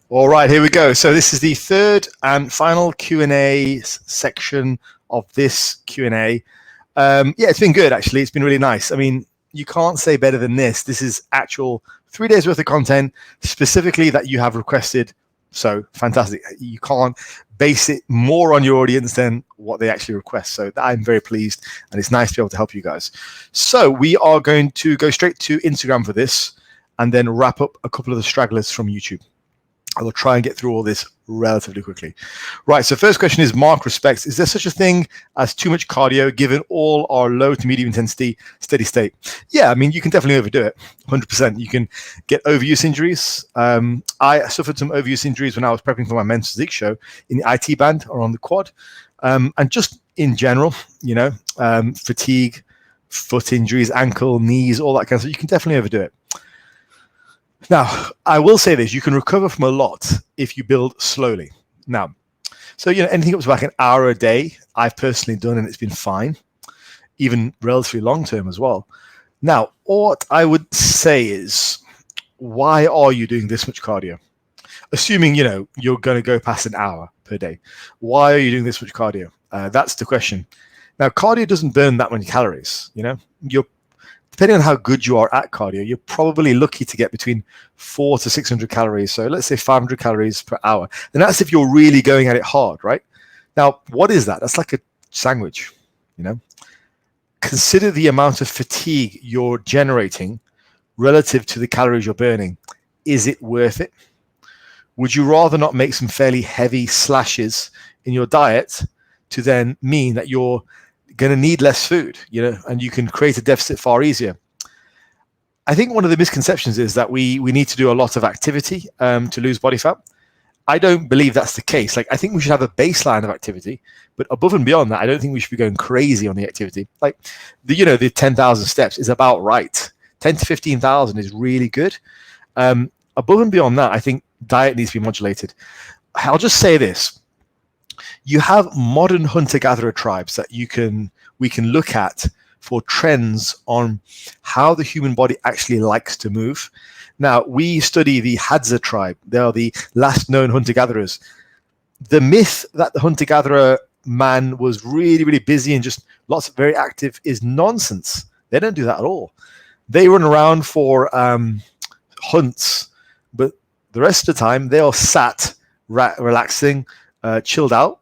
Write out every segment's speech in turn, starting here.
All right, here we go. So this is the third and final Q&A section of this Q&A. Yeah, it's been good, actually. It's been really nice. I mean, you can't say better than this. This is actual 3 days worth of content specifically that you have requested. So fantastic. You can't base it more on your audience than what they actually request. So I'm very pleased, and it's nice to be able to help you guys. So we are going to go straight to Instagram for this and then wrap up a couple of the stragglers from YouTube. I will try and get through all this relatively quickly. Right, so first question is Mark Respects. Is there such a thing as too much cardio given all our low to medium intensity steady state? Yeah, I mean, you can definitely overdo it, 100%. You can get overuse injuries. I suffered some overuse injuries when I was prepping for my men's physique show in the IT band or on the quad. And just in general, fatigue, foot injuries, ankle, knees, all that kind of stuff. You can definitely overdo it. Now, I will say this, you can recover from a lot if you build slowly. Now, so, anything up to like an hour a day, I've personally done, and it's been fine, even relatively long-term as well. Now, what I would say is, why are you doing this much cardio? Assuming, you're going to go past an hour per day. Why are you doing this much cardio? That's the question. Now, cardio doesn't burn that many calories, Depending on how good you are at cardio, you're probably lucky to get between 400 to 600 calories. So let's say 500 calories per hour. And that's if you're really going at it hard, right? Now, what is that? That's like a sandwich, Consider the amount of fatigue you're generating relative to the calories you're burning. Is it worth it? Would you rather not make some fairly heavy slashes in your diet to then mean that you're going to need less food, and you can create a deficit far easier? I think one of the misconceptions is that we need to do a lot of activity to lose body fat. I don't believe that's the case. Like, I think we should have a baseline of activity, but above and beyond that, I don't think we should be going crazy on the activity. Like, the 10,000 steps is about right. 10 to 15,000 is really good. Above and beyond that, I think diet needs to be modulated. I'll just say this. You have modern hunter-gatherer tribes that we can look at for trends on how the human body actually likes to move. Now, we study the Hadza tribe. They are the last known hunter-gatherers. The myth that the hunter-gatherer man was really, really busy and just lots of very active is nonsense. They don't do that at all. They run around for hunts, but the rest of the time they are sat, relaxing, chilled out,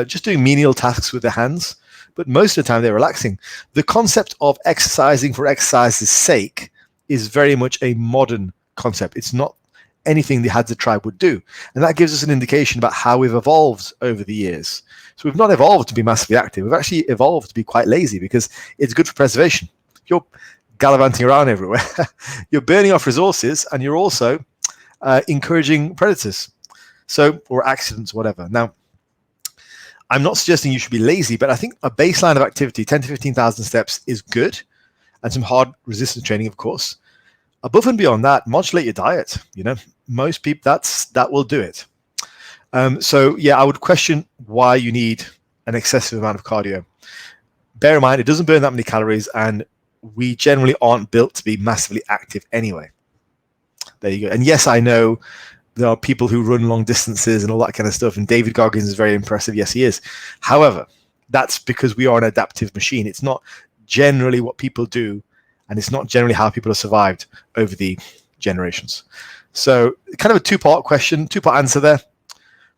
just doing menial tasks with their hands. But most of the time they're relaxing. The concept of exercising for exercise's sake is very much a modern concept. It's not anything the Hadza tribe would do. And that gives us an indication about how we've evolved over the years. So we've not evolved to be massively active. We've actually evolved to be quite lazy because it's good for preservation. You're gallivanting around everywhere. You're burning off resources, and you're also encouraging predators. Or accidents, whatever. Now, I'm not suggesting you should be lazy, but I think a baseline of activity, 10 to 15,000 steps, is good, and some hard resistance training, of course. Above and beyond that, modulate your diet. Most people, that will do it. I would question why you need an excessive amount of cardio. Bear in mind, it doesn't burn that many calories, and we generally aren't built to be massively active anyway. There you go. And yes, I know there are people who run long distances and all that kind of stuff, and David Goggins is very impressive. Yes, he is. However, that's because we are an adaptive machine. It's not generally what people do, and it's not generally how people have survived over the generations. So kind of a two-part question, two-part answer there.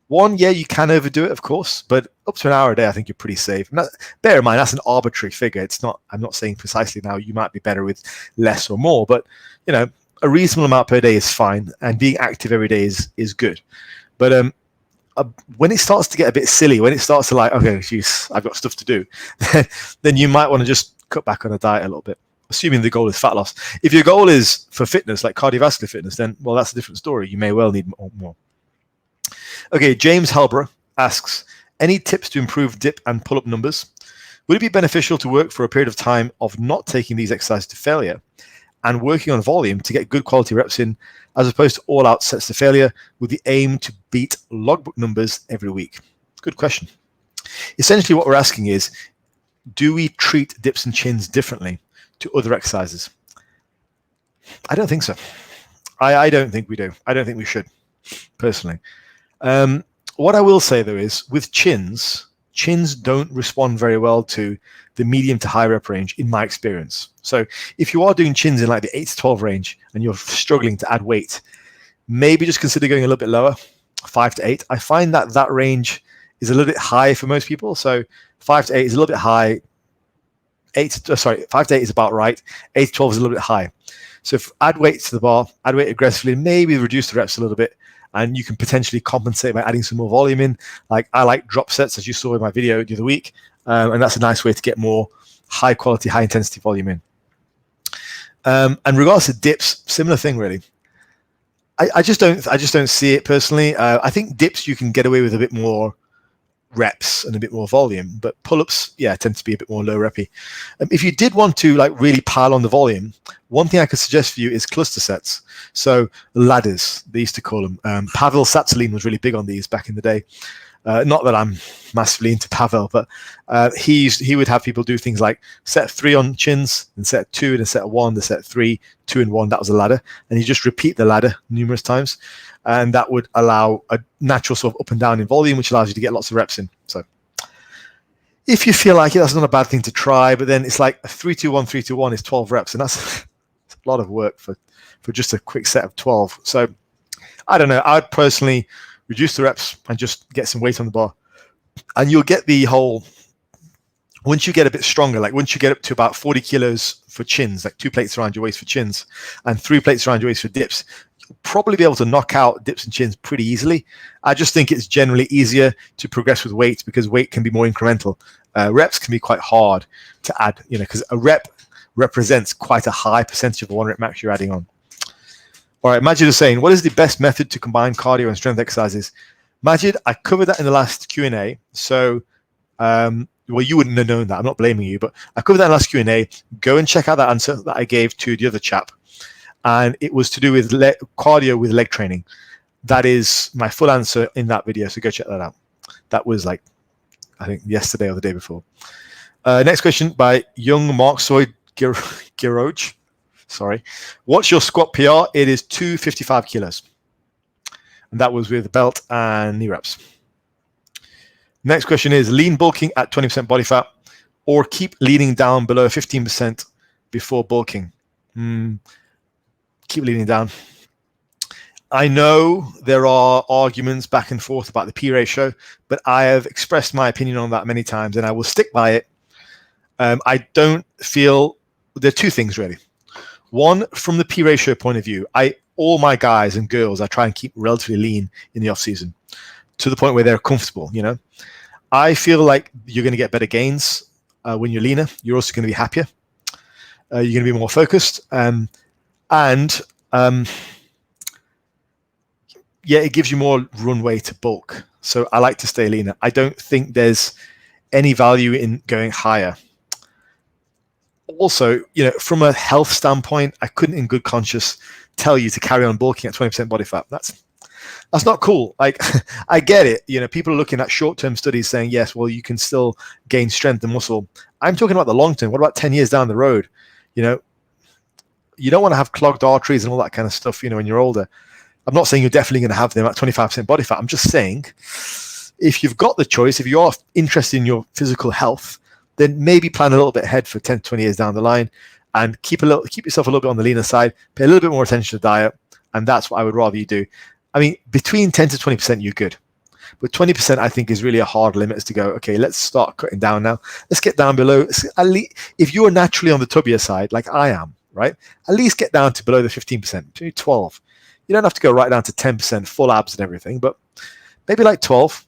One, yeah, you can overdo it, of course, but up to an hour a day, I think you're pretty safe. Bear in mind, that's an arbitrary figure. I'm not saying precisely now you might be better with less or more, but, a reasonable amount per day is fine, and being active every day is good. But when it starts to get a bit silly, when it starts to like, okay, geez, I've got stuff to do, then you might want to just cut back on the diet a little bit, assuming the goal is fat loss. If your goal is for fitness, like cardiovascular fitness, then, well, that's a different story. You may well need more. Okay, James Halborough asks, any tips to improve dip and pull-up numbers? Would it be beneficial to work for a period of time of not taking these exercises to failure and working on volume to get good quality reps in, as opposed to all-out sets to failure with the aim to beat logbook numbers every week? Good question. Essentially, what we're asking is, do we treat dips and chins differently to other exercises? I don't think so. I don't think we do. I don't think we should. personally. What I will say though is with chins don't respond very well to the medium to high rep range in my experience. So if you are doing chins in like the 8 to 12 range and you're struggling to add weight, maybe just consider going a little bit lower, 5 to 8. I find that range is a little bit high for most people. So 5 to 8 is a little bit high. 5 to 8 is about right. 8 to 12 is a little bit high. So if add weight to the bar, add weight aggressively, maybe reduce the reps a little bit, and you can potentially compensate by adding some more volume in. Like I like drop sets, as you saw in my video the other week, and that's a nice way to get more high quality, high intensity volume in. And regards to dips, similar thing really. I just don't see it personally. I think dips you can get away with a bit more reps and a bit more volume, but pull-ups, yeah, tend to be a bit more low reppy. If you did want to like really pile on the volume, one thing I could suggest for you is cluster sets. So ladders, they used to call them. Pavel Tsatsouline was really big on these back in the day. Not that I'm massively into Pavel, but he would have people do things like set 3 on chins, and set 2, and a set 1, the set 3, 2 and 1. That was a ladder, and you just repeat the ladder numerous times, and that would allow a natural sort of up and down in volume, which allows you to get lots of reps in. So if you feel like it, that's not a bad thing to try. But then it's like 3-2-1, 3-2-1 is 12 reps, and that's a lot of work for just a quick set of 12. So I don't know. I'd personally reduce the reps and just get some weight on the bar, and you'll get the whole. Once you get a bit stronger, like once you get up to about 40 kilos for chins, like 2 plates around your waist for chins and 3 plates around your waist for dips, you'll probably be able to knock out dips and chins pretty easily. I just think it's generally easier to progress with weight because weight can be more incremental. Reps can be quite hard to add, because a rep represents quite a high percentage of the 1 rep max you're adding on. All right, Majid is saying, what is the best method to combine cardio and strength exercises? Majid, I covered that in the last Q&A. So, well, you wouldn't have known that. I'm not blaming you, but I covered that in the last Q&A. Go and check out that answer that I gave to the other chap. And it was to do with cardio with leg training. That is my full answer in that video. So go check that out. That was like, I think yesterday or the day before. Next question by Young Mark Soy Giroj. Sorry. What's your squat PR? It is 255 kilos. And that was with belt and knee reps. Next question is lean bulking at 20% body fat or keep leaning down below 15% before bulking. Keep leaning down. I know there are arguments back and forth about the P ratio, but I have expressed my opinion on that many times and I will stick by it. I don't feel there are 2 things really. One, from the P ratio point of view, all my guys and girls, I try and keep relatively lean in the off season to the point where they're comfortable. I feel like you're going to get better gains when you're leaner. You're also going to be happier. You're going to be more focused, and it gives you more runway to bulk. So I like to stay leaner. I don't think there's any value in going higher. Also, from a health standpoint, I couldn't in good conscience tell you to carry on bulking at 20% body fat. That's not cool. Like, I get it. People are looking at short-term studies saying, yes, well, you can still gain strength and muscle. I'm talking about the long term. What about 10 years down the road? You don't want to have clogged arteries and all that kind of stuff, when you're older. I'm not saying you're definitely going to have them at 25% body fat. I'm just saying if you've got the choice, if you are interested in your physical health, then maybe plan a little bit ahead for 10 to 20 years down the line and keep yourself a little bit on the leaner side, pay a little bit more attention to diet, and that's what I would rather you do. I mean, between 10 to 20%, you're good. But 20%, I think, is really a hard limit to go, okay, let's start cutting down now. Let's get down below. At least, if you're naturally on the tubbier side, like I am, right, at least get down to below the 15%, maybe 12. You don't have to go right down to 10%, full abs and everything, but maybe like 12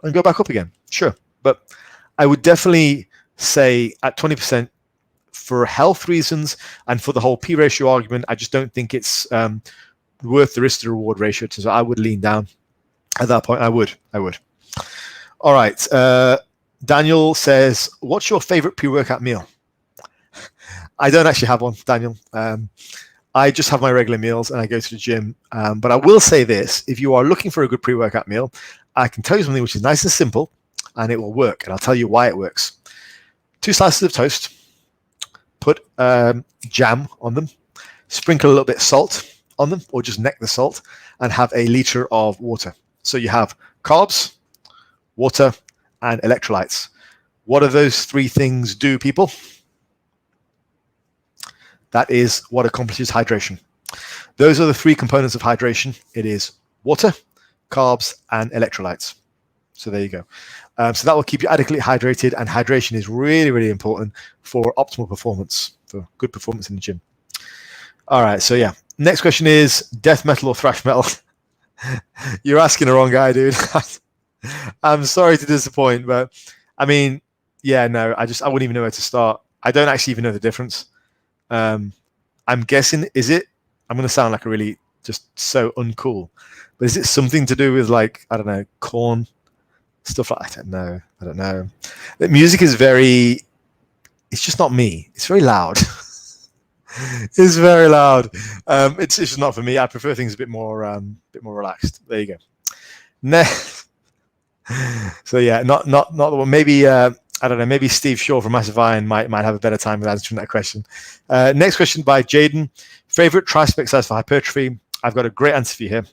and go back up again. Sure. But I would definitely say at 20%, for health reasons and for the whole P ratio argument, I just don't think it's worth the risk to reward ratio. So I would lean down at that point. I would. All right. Daniel says, what's your favorite pre-workout meal? I don't actually have one, Daniel. I just have my regular meals and I go to the gym. But I will say this, if you are looking for a good pre-workout meal, I can tell you something which is nice and simple and it will work. And I'll tell you why it works. 2 slices of toast, put jam on them, sprinkle a little bit of salt, on them, or just neck the salt and have a liter of water. So you have carbs, water, and electrolytes. What do those three things do, people? That is what accomplishes hydration. Those are the three components of hydration. It is water, carbs, and electrolytes. So there you go. So that will keep you adequately hydrated, and hydration is really, really important for optimal performance, for good performance in the gym. All right, so yeah. Next question is death metal or thrash metal? You're asking the wrong guy, dude. I'm sorry to disappoint, but I mean, yeah, no, I wouldn't even know where to start. I don't actually even know the difference. I'm guessing, is it, I'm going to sound like a really just so uncool, but is it something to do with, like, I don't know, corn, stuff like, I don't know. The music is it's just not me. It's very loud. It's very loud. It's just not for me. I prefer things a bit more relaxed. There you go. Next. So yeah, not the one. Maybe I don't know. Maybe Steve Shaw from Massive Iron might have a better time with answering that question. Next question by Jaden. Favorite tricep exercise for hypertrophy? I've got a great answer for you here.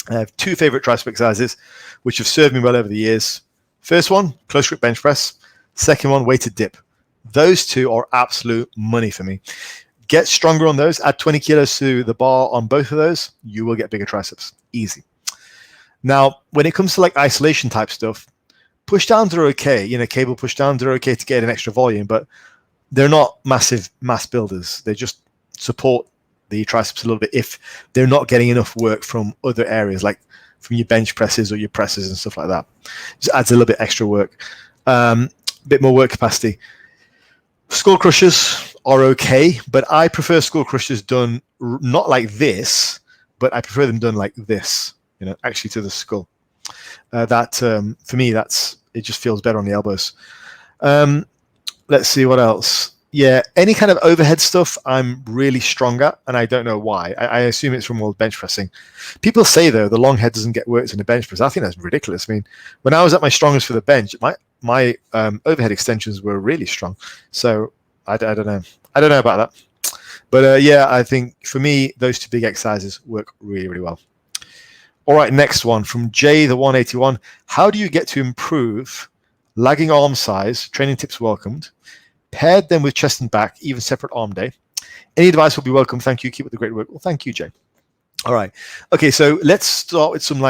I have two favorite tricep exercises, which have served me well over the years. First one, close grip bench press. Second one, weighted dip. Those two are absolute money for me. Get stronger on those. Add 20 kilos to the bar on both of those. You will get bigger triceps. Easy. Now, when it comes to like isolation type stuff, push downs are okay. You know, cable push downs are okay to get an extra volume, but they're not massive mass builders. They just support the triceps a little bit if they're not getting enough work from other areas, like from your bench presses or your presses and stuff like that. Just adds a little bit extra work, bit more work capacity. Skull crushers are okay, but I prefer skull crushers done not like this, but I prefer them done like this, you know, actually to the skull. For me, it just feels better on the elbows. Let's see what else. Yeah, any kind of overhead stuff I'm really strong at, and I don't know why. I assume it's from all bench pressing. People say, though, the long head doesn't get worked in the bench press. I think that's ridiculous. I mean, when I was at my strongest for the bench, my overhead extensions were really strong. So I don't know. I don't know about that. But yeah, I think for me, those two big exercises work really, really well. All right, next one from Jay, the 181. How do you get to improve lagging arm size? Training tips welcomed. Paired them with chest and back, even separate arm day. Any advice will be welcome. Thank you. Keep up the great work. Well, thank you, Jay. All right. Okay, so let's start with some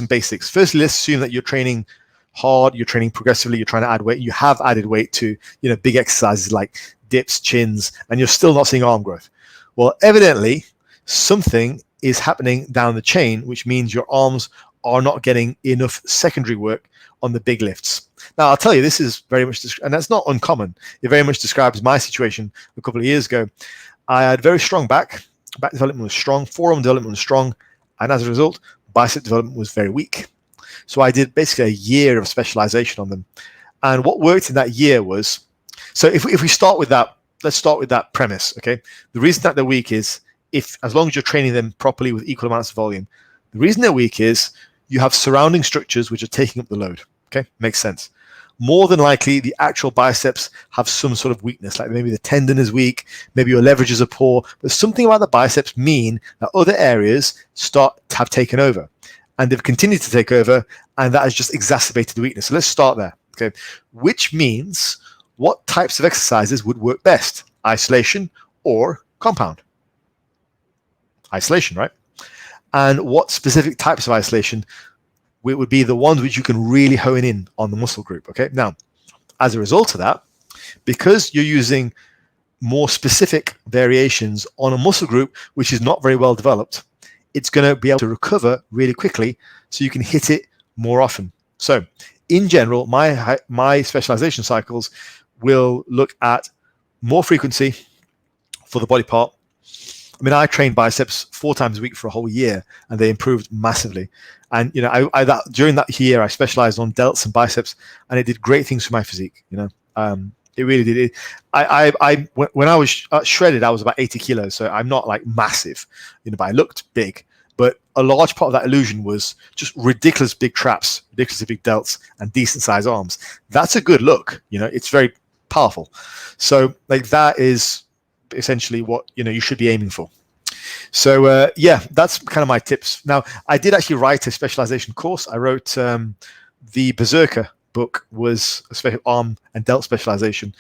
basics. Firstly, let's assume that you're training hard, you're training progressively, you're trying to add weight. You have added weight to, you know, big exercises like dips, chins, and you're still not seeing arm growth. Well, evidently, something is happening down the chain, which means your arms are not getting enough secondary work on the big lifts. Now, I'll tell you, this is very much, and that's not uncommon. It very much describes my situation a couple of years ago. I had very strong back development was strong, forearm development was strong, and as a result, bicep development was very weak. So I did basically a year of specialization on them. And what worked in that year was, so if we start with that, let's start with that premise, okay? The reason that they're weak is, as long as you're training them properly with equal amounts of volume, the reason they're weak is you have surrounding structures which are taking up the load. Okay, makes sense. More than likely, the actual biceps have some sort of weakness, like maybe the tendon is weak, maybe your leverages are poor, but something about the biceps mean that other areas have taken over, and they've continued to take over, and that has just exacerbated the weakness. So let's start there, okay? Which means, what types of exercises would work best? Isolation or compound? Isolation, right? And what specific types of isolation would be the ones which you can really hone in on the muscle group, okay? Now, as a result of that, because you're using more specific variations on a muscle group which is not very well developed, it's going to be able to recover really quickly so you can hit it more often. So, in general, my specialization cycles will look at more frequency for the body part. I mean, I trained biceps 4 times a week for a whole year, and they improved massively. And you know, during that year, I specialized on delts and biceps, and it did great things for my physique. You know, it really did. When I was shredded, I was about 80 kilos, so I'm not like massive, you know, but I looked big. But a large part of that illusion was just ridiculous big traps, ridiculously big delts, and decent size arms. That's a good look. You know, it's very powerful. So like that is essentially what, you know, you should be aiming for. So yeah, that's kind of my tips. Now, I did actually write a specialization course. I wrote the Berserker book was a special arm and delt specialization,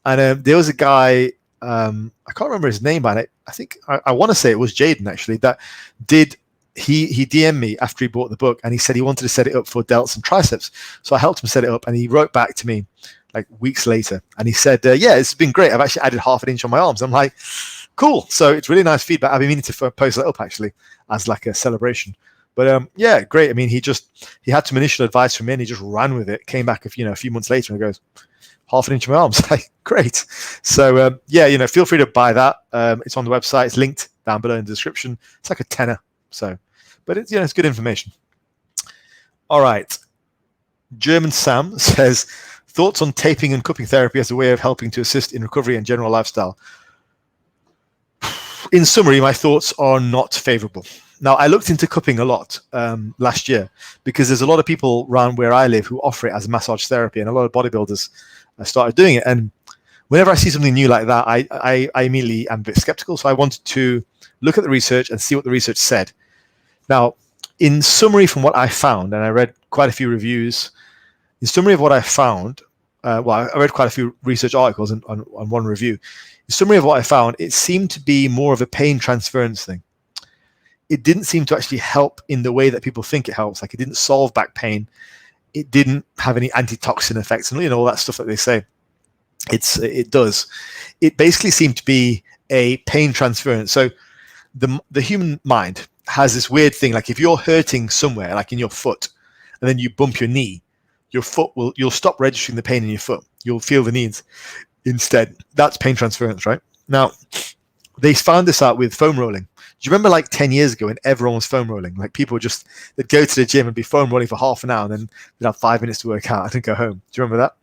and there was a guy, I can't remember his name, but I think I want to say it was Jaden actually, that did. He DM'd me after he bought the book, and he said he wanted to set it up for delts and triceps. So I helped him set it up, and he wrote back to me like weeks later, and he said, yeah, it's been great. I've actually added 1/2 inch on my arms. I'm like, cool. So it's really nice feedback. I've been meaning to post that up actually as like a celebration. But yeah, great. I mean, he had some initial advice from me, and he just ran with it. Came back a few months later and goes, 1/2 inch on my arms. Like, great. So yeah, feel free to buy that. It's on the website. It's linked down below in the description. It's like a tenner. So, but it's it's good information. All right. German Sam says, thoughts on taping and cupping therapy as a way of helping to assist in recovery and general lifestyle. In summary, my thoughts are not favorable. Now, I looked into cupping a lot last year because there's a lot of people around where I live who offer it as massage therapy, and a lot of bodybuilders started doing it. And whenever I see something new like that, I immediately am a bit skeptical. So I wanted to look at the research and see what the research said. Now, in summary from what I found, and I read quite a few reviews, in summary of what I found, I read quite a few research articles on one review. In summary of what I found, it seemed to be more of a pain transference thing. It didn't seem to actually help in the way that people think it helps. Like, it didn't solve back pain. It didn't have any antitoxin effects and all that stuff that they say. It does. It basically seemed to be a pain transference. So the human mind has this weird thing. Like, if you're hurting somewhere, like in your foot, and then you bump your knee, you'll stop registering the pain in your foot. You'll feel the knees instead. That's pain transference, right? Now, they found this out with foam rolling. Do you remember like 10 years ago when everyone was foam rolling? Like, people they'd go to the gym and be foam rolling for half an hour, and then they'd have 5 minutes to work out and go home. Do you remember that?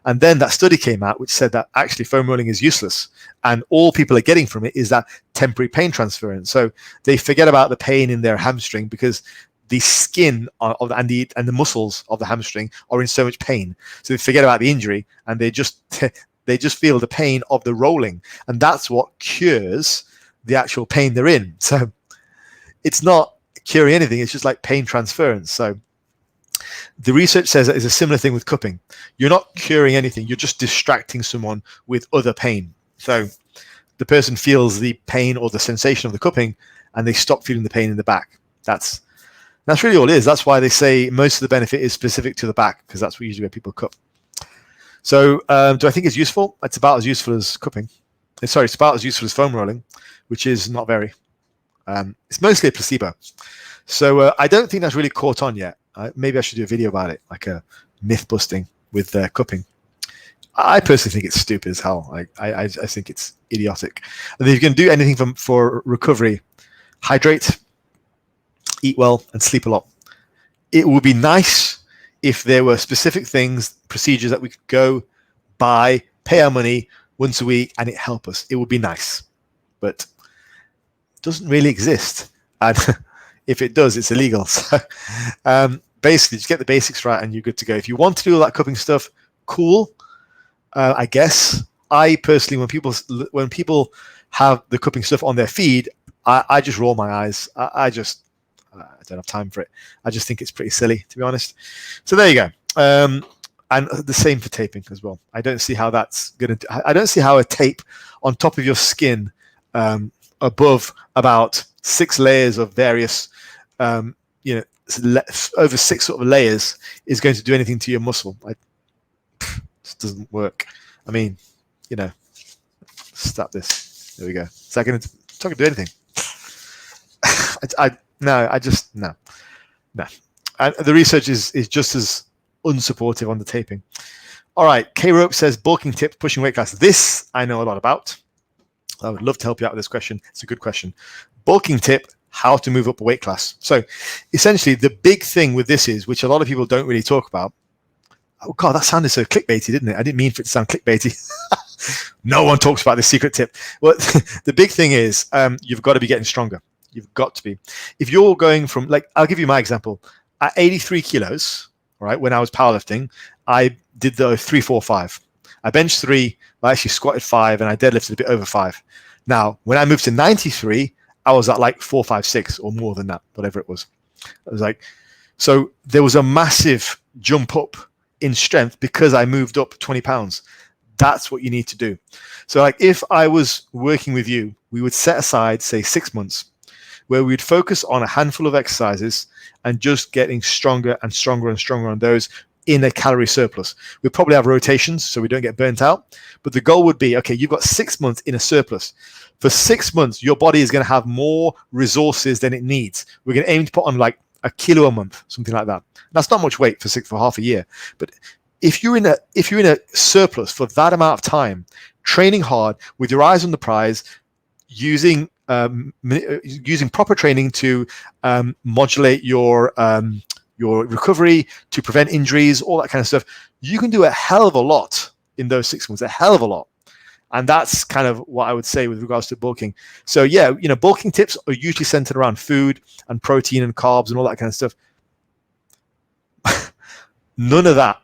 And then that study came out which said that actually foam rolling is useless, and all people are getting from it is that temporary pain transference. So they forget about the pain in their hamstring because the skin and the muscles of the hamstring are in so much pain. So they forget about the injury, and they just feel the pain of the rolling, and that's what cures the actual pain they're in. So it's not curing anything. It's just like pain transference. So the research says that it's a similar thing with cupping. You're not curing anything. You're just distracting someone with other pain. So the person feels the pain or the sensation of the cupping, and they stop feeling the pain in the back. That's really all it is. That's why they say most of the benefit is specific to the back, because that's usually where people cup. So do I think it's useful? It's about as useful as cupping. Sorry, it's about as useful as foam rolling, which is not very. It's mostly a placebo. So I don't think that's really caught on yet. Maybe I should do a video about it, like a myth busting with cupping. I personally think it's stupid as hell. I think it's idiotic. And if you can do anything for recovery, hydrate, eat well, and sleep a lot. It would be nice if there were specific things, procedures that we could go buy, pay our money once a week, and it help us. It would be nice, but it doesn't really exist. And if it does, it's illegal. So basically, just get the basics right, and you're good to go. If you want to do all that cupping stuff, cool. I guess I personally, when people have the cupping stuff on their feed, I just roll my eyes. I don't have time for it. I just think it's pretty silly, to be honest. So there you go. And the same for taping as well. I don't see how that's going to. I don't see how a tape on top of your skin, above about 6 layers of various, over 6 sort of layers, is going to do anything to your muscle. It just doesn't work. I mean, stop this. There we go. Is that going to do anything? No. And the research is just as unsupportive on the taping. All right, K-Rope says, bulking tips, pushing weight class. This I know a lot about. I would love to help you out with this question. It's a good question. Bulking tip, how to move up a weight class. So essentially, the big thing with this is, which a lot of people don't really talk about. Oh God, that sounded so clickbaity, didn't it? I didn't mean for it to sound clickbaity. No one talks about this secret tip. Well, the big thing is you've got to be getting stronger. You've got to be. If you're going from, I'll give you my example. At 83 kilos, right, when I was powerlifting, I did the 3, 4, 5. I benched 3, I actually squatted 5, and I deadlifted a bit over 5. Now, when I moved to 93, I was at like 4, 5, 6 or more than that, whatever it was. I was like, so there was a massive jump up in strength because I moved up 20 pounds. That's what you need to do. So like if I was working with you, we would set aside, say, 6 months where we'd focus on a handful of exercises and just getting stronger and stronger and stronger on those in a calorie surplus. We'd probably have rotations so we don't get burnt out. But the goal would be, okay, you've got 6 months in a surplus. For 6 months, your body is going to have more resources than it needs. We're going to aim to put on like a kilo a month, something like that. That's not much weight for half a year. But if you're in a surplus for that amount of time, training hard with your eyes on the prize, using proper training to modulate your recovery, to prevent injuries, all that kind of stuff, you can do a hell of a lot in those 6 months, a hell of a lot. And that's kind of what I would say with regards to bulking. So yeah, bulking tips are usually centered around food and protein and carbs and all that kind of stuff. None of that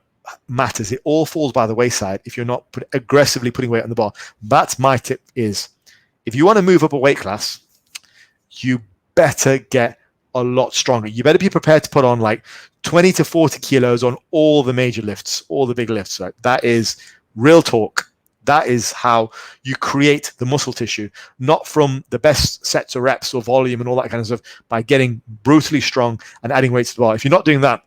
matters. It all falls by the wayside if you're not aggressively putting weight on the bar. That's my tip is, if you want to move up a weight class, you better get a lot stronger. You better be prepared to put on like 20 to 40 kilos on all the major lifts, all the big lifts, right? That is real talk. That is how you create the muscle tissue, not from the best sets of reps or volume and all that kind of stuff, by getting brutally strong and adding weight to the bar. If you're not doing that,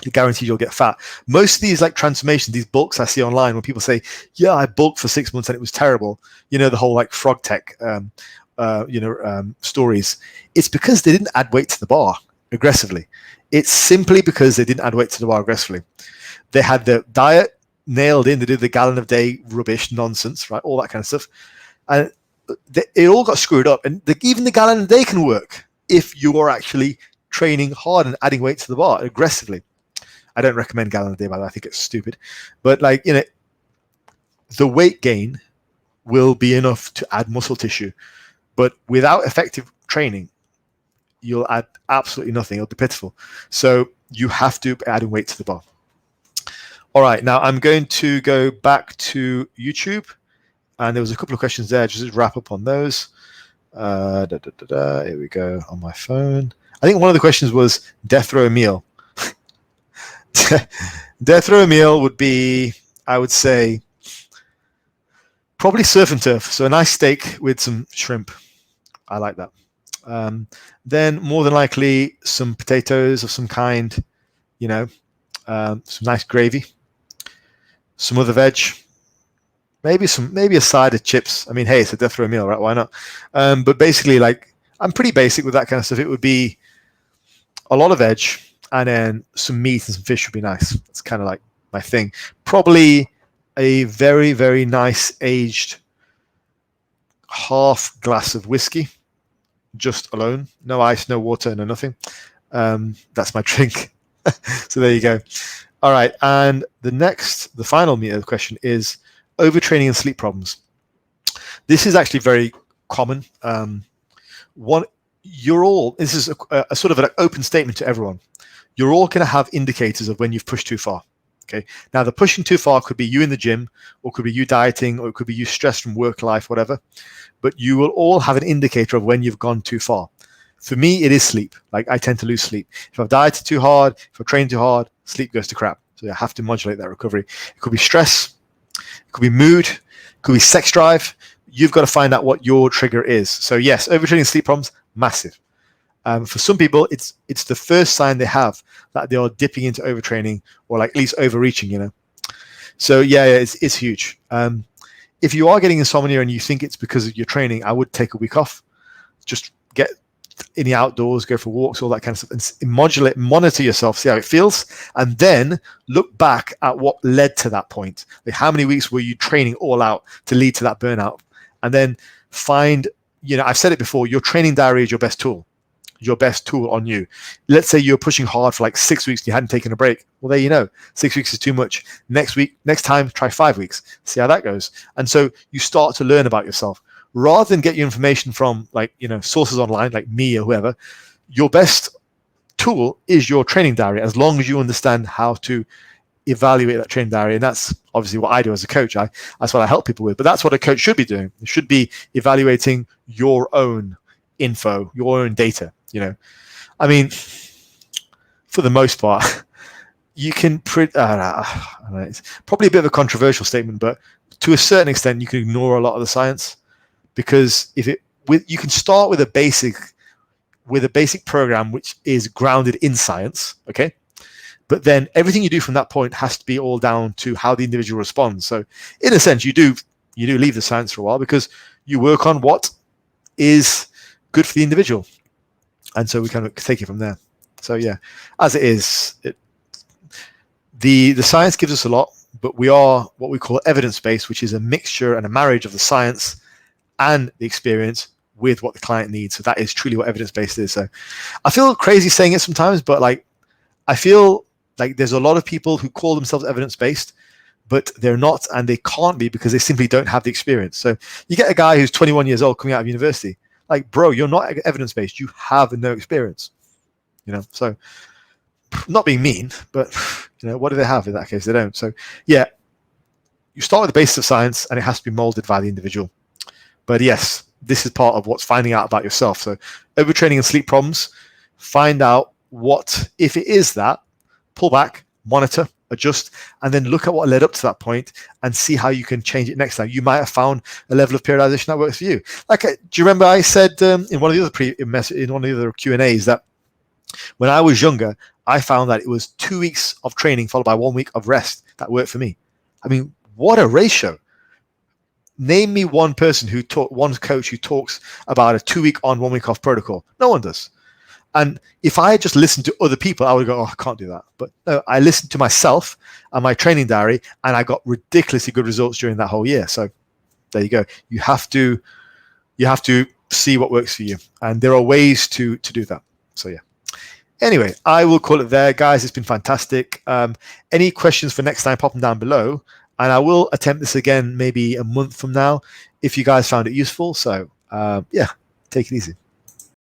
you're guaranteed you'll get fat. Most of these like transformations, these bulks I see online when people say, yeah, I bulked for 6 months and it was terrible. The whole like frog tech, stories. It's because they didn't add weight to the bar aggressively. It's simply because they didn't add weight to the bar aggressively. They had the diet nailed in. They did the gallon a day rubbish nonsense, right? All that kind of stuff. And it all got screwed up. And even the gallon a day can work if you are actually training hard and adding weight to the bar aggressively. I don't recommend gallon a day, by the way. I think it's stupid. But the weight gain will be enough to add muscle tissue. But without effective training, you'll add absolutely nothing. It'll be pitiful. So you have to add weight to the bar. All right, now I'm going to go back to YouTube. And there was a couple of questions there. Just wrap up on those. Here we go on my phone. I think one of the questions was Deathrow meal. Deathrow meal would be, I would say, probably surf and turf. So a nice steak with some shrimp. I like that. Then more than likely some potatoes of some kind, some nice gravy, some other veg, maybe a side of chips. I mean, hey, it's a Deathrow meal, right? Why not? But basically, like, I'm pretty basic with that kind of stuff. It would be a lot of veg and then some meat and some fish would be nice. It's kind of like my thing. Probably a very, very nice aged half glass of whiskey, just alone. No ice, no water, no nothing. That's my drink. So there you go. All right. And the final question is overtraining and sleep problems. This is actually very common. This is a sort of an open statement to everyone. You're all going to have indicators of when you've pushed too far. Okay. Now, the pushing too far could be you in the gym, or could be you dieting, or it could be you stressed from work life, whatever. But you will all have an indicator of when you've gone too far. For me, it is sleep. Like, I tend to lose sleep. If I've dieted too hard, if I've trained too hard, sleep goes to crap. So I have to modulate that recovery. It could be stress. It could be mood. It could be sex drive. You've got to find out what your trigger is. So yes, overtraining, sleep problems, massive. For some people, it's the first sign they have that they are dipping into overtraining, or like at least overreaching, So yeah, it's huge. If you are getting insomnia and you think it's because of your training, I would take a week off. Just get in the outdoors, go for walks, all that kind of stuff, and monitor yourself, see how it feels, and then look back at what led to that point. Like, how many weeks were you training all out to lead to that burnout? And then find, I've said it before, your training diary is your best tool on you. Let's say you're pushing hard for like 6 weeks and you hadn't taken a break. Well, there 6 weeks is too much. Next time, try 5 weeks. See how that goes. And so you start to learn about yourself. Rather than get your information from sources online like me or whoever, your best tool is your training diary, as long as you understand how to evaluate that training diary. And that's obviously what I do as a coach. That's what I help people with. But that's what a coach should be doing. It should be evaluating your own info, your own data. I mean, for the most part, you can it's probably a bit of a controversial statement, but to a certain extent, you can ignore a lot of the science, because you can start with a basic program which is grounded in science, okay? But then everything you do from that point has to be all down to how the individual responds. So in a sense, you do leave the science for a while, because you work on what is good for the individual. And so we kind of take it from there. So yeah, as it is, the science gives us a lot, but we are what we call evidence-based, which is a mixture and a marriage of the science and the experience with what the client needs. So that is truly what evidence-based is. So I feel crazy saying it sometimes, but I feel like there's a lot of people who call themselves evidence-based, but they're not, and they can't be, because they simply don't have the experience. So you get a guy who's 21 years old coming out of university, like, bro, you're not evidence-based. You have no experience. So not being mean, but what do they have in that case? They don't. So yeah, you start with the basis of science, and it has to be molded by the individual. But yes, this is part of what's finding out about yourself. So overtraining and sleep problems, find out what, if it is that, pull back, monitor, adjust, and then look at what led up to that point and see how you can change it next time. You might have found a level of periodization that works for you. Do you remember I said in one of the other Q&As that when I was younger, I found that it was 2 weeks of training followed by 1 week of rest that worked for me. I mean, what a ratio. Name me one coach who talks about a 2 week on, 1 week off protocol. No one does. And if I had just listened to other people, I would go, oh, I can't do that. But no, I listened to myself and my training diary, and I got ridiculously good results during that whole year. So there you go. You have to see what works for you. And there are ways to do that. So yeah. Anyway, I will call it there, guys. It's been fantastic. Any questions for next time, pop them down below. And I will attempt this again maybe a month from now if you guys found it useful. So yeah, take it easy.